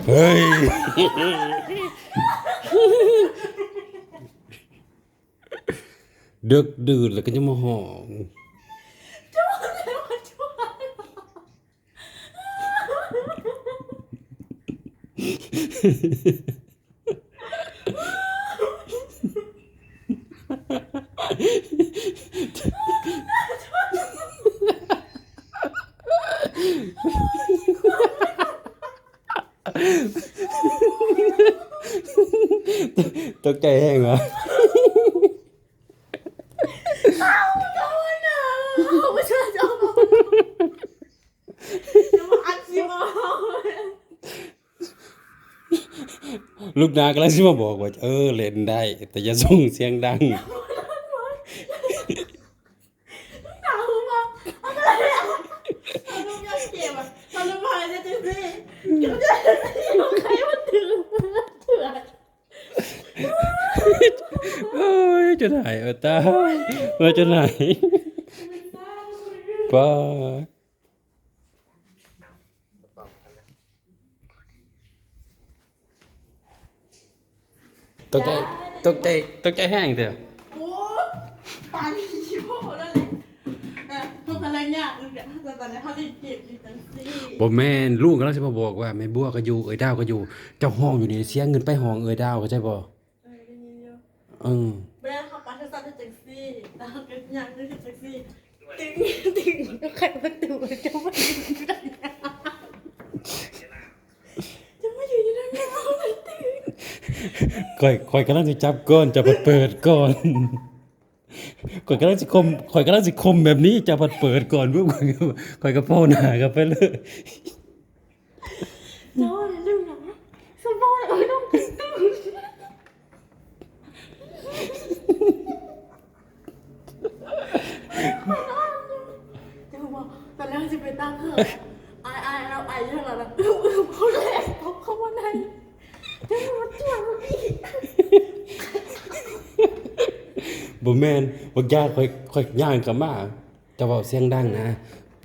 เฮ้ยดึกดื่นแล้วก็จะมาห้องตกใจแห้งเหรอลูกนากำลังสิมาบอกว่าเล่นได้แต่อย่าส่งเสียงดังโอ้ยจะไหนตายว่าจะไหนป้าตกใจตกใจตกใจแห้งเถอะ โอ้ปานนี้โม่แล้วเลยพวกอะไรเนี่ยแต่ตอนนี้เขาได้เก็บดิจังซี่ บ่แม่นลูกกำลังสิมาบอกว่าแม่บัวก็อยู่เอ้ยดาวก็อยู่เจ้าห้องอยู่นี่เสียเงินไปห้องเอ้ยดาวเข้าใจบ่ได้ยินอยู่อือ ไม่ได้เข้าไปที่ซันจังซี่แล้วเขาก็ยังได้จังซี่ตึงตึงก็ใครประตูจะมาอยู่ได้จะมาอยู่ได้ไงเขาเลยตึงข่อยกำลังสิจับก่อนจะเปิดก่อนข่อยกำลังสิคมแบบนี้จะเปิดก่อนปุ๊บข่อยก็โพหน้ากันไปเลย เจ้าอย่าลืมนะสบายต้องตึงตึงจะบอกตอนแรกจะไปตั้งเหรอไอเราไอเท่าไหร่ละเขาแหลกเขาว่าไหนจะมาจ้วงอีก บ่แม่นบ่ย่าข่อยย่างกลับมาจะเว้าเสียงดังนะ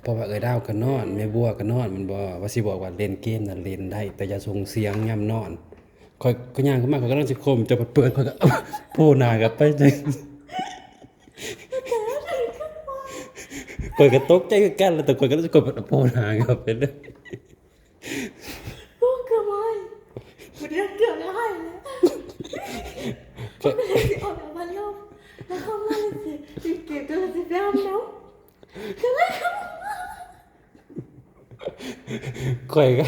เพราะว่าเอ้ยดาวก็นอนแม่บัวก็นอนมันบ่ว่าสิบอกว่าเล่นเกมน่ะเล่นได้แต่อย่าส่งเสียงยามนอนข่อยก็ย่างเข้ามาข่อยกำลังสิคมจะเปิดข่อยก็โพหน้ากันไปจังข่อยก็ตกใจคือกันแล้วแต่ข่อยก็รู้สึกว่าโพหน้ากันไปเลย ลูกเกือบไม่วันนี้เกือบได้แล้วออกจากบ้านลูกแล้วเข้ามาเลยสิเก็บตัวสิแป๊บน้องก็เลยเข้า ข่อยก็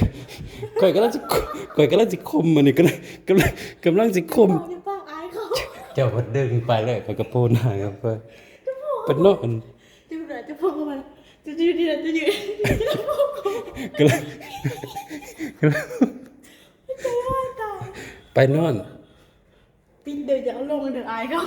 ข่อยกำลังสิคมมันนี่กำลังสิคม บอกจะป้าอายเขา เจ้าก็ดึงไปเลยข่อยก็โพหน้ากันไปเป็นนอน จะพูดกับมันจะยืนจะยืนจะพูดกับมัน กำลัง ใจว่าตาย ไปนอน ปินเดี๋ยวจะเอาลงเดี๋ยวอายเขา